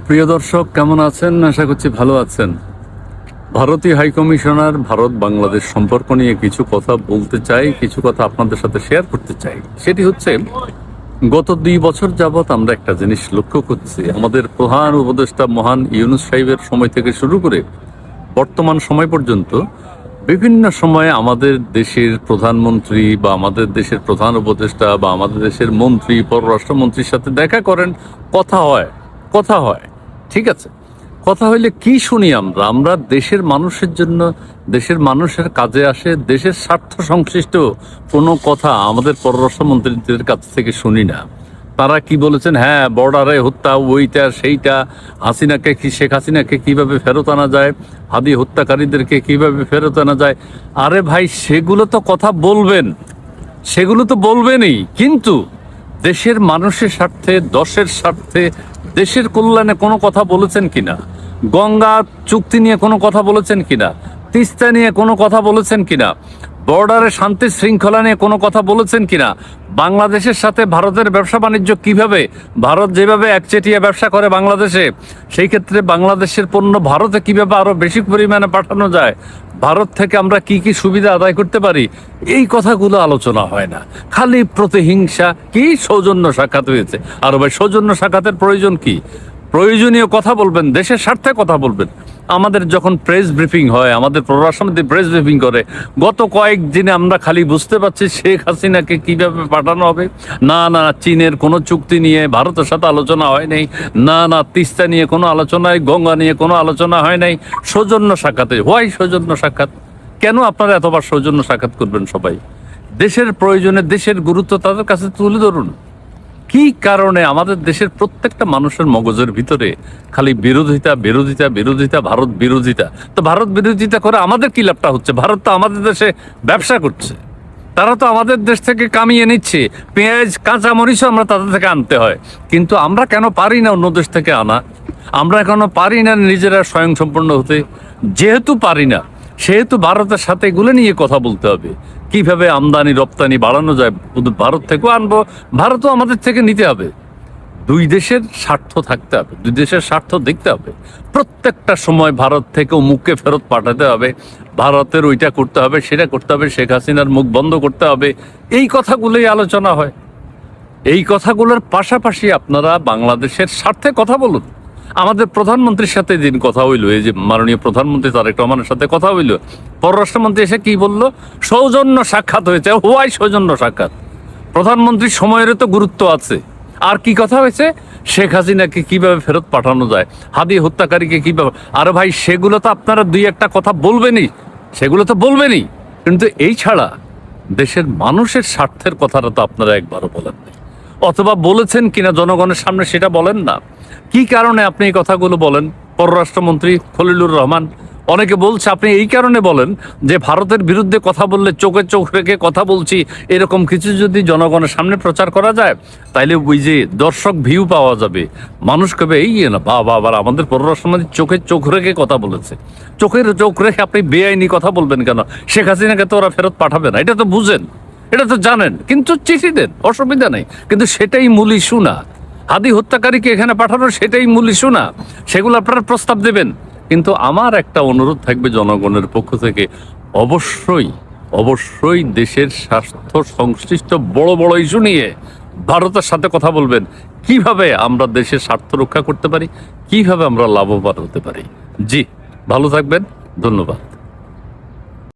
প্রিয় দর্শক, কেমন আছেন? আশা করছি ভালো আছেন। ভারতীয় হাইকমিশনার ভারত বাংলাদেশ সম্পর্ক নিয়ে কিছু কথা বলতে চাই, কিছু কথা আপনাদের সাথে শেয়ার করতে চাই। সেটি হচ্ছে, গত 2 বছর যাবৎ আমরা একটা জিনিস লক্ষ্য করছি। আমাদের প্রধান উপদেষ্টা মহান ইউনূস সাহেবের সময় থেকে শুরু করে বর্তমান সময় পর্যন্ত বিভিন্ন সময়ে আমাদের দেশের প্রধানমন্ত্রী বা আমাদের দেশের প্রধান উপদেষ্টা বা আমাদের দেশের মন্ত্রী, পররাষ্ট্রমন্ত্রীর সাথে দেখা করেন, কথা হয়, ঠিক আছে। কথা হইলে কি শুনি আমরা? আমরা দেশের মানুষের জন্য, দেশের মানুষের কাজে আসে, দেশের স্বার্থ সংশ্লিষ্ট কোনো কথা আমাদের পররাষ্ট্রমন্ত্রীদের কাছ থেকে শুনি না। তারা কি বলেছেন? হ্যাঁ, বর্ডারে হত্যা, ওইটা সেইটা, শেখ হাসিনাকে কিভাবে ফেরত আনা যায়, হাদি হত্যাকারীদেরকে কিভাবে ফেরত আনা যায়। আরে ভাই, সেগুলো তো কথা বলবেন, সেগুলো তো বলবেনই, কিন্তু দেশের মানুষের স্বার্থে, দশের স্বার্থে, দেশের কল্যাণে কোনো কথা বলেছেন কিনা? গঙ্গা চুক্তি নিয়ে কোনো কথা বলেছেন কিনা? তিস্তা নিয়ে কোনো কথা বলেছেন কিনা? বর্ডারে শান্তি শৃঙ্খলা নিয়ে কোনো কথা বলেছেন কিনা? বাংলাদেশের সাথে ভারতের ব্যবসা বাণিজ্য কিভাবে, ভারত যেভাবে একচেটিয়া ব্যবসা করে বাংলাদেশে, সেই ক্ষেত্রে বাংলাদেশের পণ্য ভারতে কিভাবে আরো বেশি পরিমাণে পাঠানো যায়, ভারত থেকে আমরা কি কি সুবিধা আদায় করতে পারি, এই কথাগুলো আলোচনা হয় না। খালি প্রতিহিংসা। কি সৌজন্য সাক্ষাৎ হয়েছে? আর ভাই, সৌজন্য সাক্ষাতের প্রয়োজন কি? প্রয়োজনীয় কথা বলবেন, দেশের স্বার্থে কথা বলবেন। আমাদের যখন প্রেস ব্রিফিং হয়, আমাদের পররাষ্ট্রমন্ত্রী প্রেস ব্রিফিং করে, গত কয়েকদিনে আমরা খালি বুঝতে পারছি শেখ হাসিনাকে কিভাবে পাঠানো হবে। না, চীনের কোনো চুক্তি নিয়ে ভারতের সাথে আলোচনা হয় নাই। না, তিস্তা নিয়ে কোনো আলোচনা, গঙ্গা নিয়ে কোনো আলোচনা হয় নাই। সৌজন্য সাক্ষাতে হোয়াই সৌজন্য সাক্ষাৎ? কেন আপনারা এতবার সৌজন্য সাক্ষাৎ করবেন? সবাই দেশের প্রয়োজনে, দেশের গুরুত্ব তাদের কাছে তুলে ধরুন। কি কারণে আমাদের দেশের প্রত্যেকটা মানুষের মগজের ভিতরে খালি বিরোধিতা, বিরোধিতা, বিরোধিতা, ভারত বিরোধিতা? তো ভারত বিরোধিতা করে আমাদের কি লাভটা হচ্ছে? ভারত তো আমাদের দেশে ব্যবসা করছে, তারা তো আমাদের দেশ থেকে কামিয়ে নিচ্ছে। পেঁয়াজ, কাঁচামরিচও আমরা তাদের থেকে আনতে হয়, কিন্তু আমরা কেন পারি না অন্য দেশ থেকে আনা? আমরা কেন পারি না নিজেরা স্বয়ংসম্পূর্ণ হতে? যেহেতু পারি না, সেহেতু ভারতের সাথে এগুলো নিয়ে কথা বলতে হবে। কিভাবে আমদানি রপ্তানি বাড়ানো যায়, ভারত থেকেও আনবো, ভারতও আমাদের থেকে নিতে হবে। দুই দেশের স্বার্থ থাকতে হবে, দুই দেশের স্বার্থ দেখতে হবে। প্রত্যেকটা সময় ভারত থেকে মুখকে ফেরত পাঠাতে হবে, ভারতের ওইটা করতে হবে, সেটা করতে হবে, শেখ হাসিনার মুখ বন্ধ করতে হবে। এই কথাগুলোই আলোচনা হয়। এই কথাগুলোর পাশাপাশি আপনারা বাংলাদেশের স্বার্থে কথা বলুন। আমাদের প্রধানমন্ত্রীর সাথে দিন কথা হইল, এই যে মাননীয় প্রধানমন্ত্রী তারেক রহমানের সাথে কথা হইল, পররাষ্ট্রমন্ত্রী এসে কি বলল? সৌজন্য সাক্ষাৎ হয়েছে। হোয়াই সৌজন্য সাক্ষাৎ? প্রধানমন্ত্রীর সময়েরও তো গুরুত্ব আছে। আর কি কথা হয়েছে? শেখ হাসিনাকে কিভাবে ফেরত পাঠানো যায়, হাদি হত্যাকারীকে কিভাবে। আরে ভাই, সেগুলো তো আপনারা 2-1টা কথা বলবেনই, সেগুলো তো বলবেনই, কিন্তু এই ছাড়া দেশের মানুষের স্বার্থের কথাটা তো আপনারা একবারও বলেন না। অথবা বলেছেন কিনা জনগণের সামনে সেটা বলেন না। কি কারণে আপনি এই কথাগুলো বলেন? পররাষ্ট্রমন্ত্রী খলিলুর রহমান অনেকে বলছে আপনি এই কারণে বলেন যে ভারতের বিরুদ্ধে কথা বললে চোখে চোখ রেখে কথা বলছি, এরকম কিছু যদি জনগণের সামনে প্রচার করা যায়, তাইলে ওই যে দর্শক ভিউ পাওয়া যাবে, মানুষ কবে এই না বাবা, আবার আমাদের পররাষ্ট্রমন্ত্রী চোখে চোখ রেখে কথা বলেছে। চোখের চোখ রেখে আপনি বেআইনি কথা বলবেন কেন? শেখ হাসিনাকে তো ওরা ফেরত পাঠাবে না, এটা তো বুঝেন, এটা তো জানেন, কিন্তু চিঠি দেন, অসুবিধা নেই। কিন্তু সেটাই মূল ইস্যু না। হাদি হত্যাকারীকে এখানে পাঠানোর সেটাই মূল ইস্যু না। সেগুলো আপনারা প্রস্তাব দেবেন। কিন্তু আমার একটা অনুরোধ থাকবে জনগণের পক্ষ থেকে, অবশ্যই দেশের স্বার্থ সংশ্লিষ্ট বড় বড় ইস্যু নিয়ে ভারতের সাথে কথা বলবেন। কিভাবে আমরা দেশের স্বার্থ রক্ষা করতে পারি, কিভাবে আমরা লাভবান হতে পারি। জি, ভালো থাকবেন, ধন্যবাদ।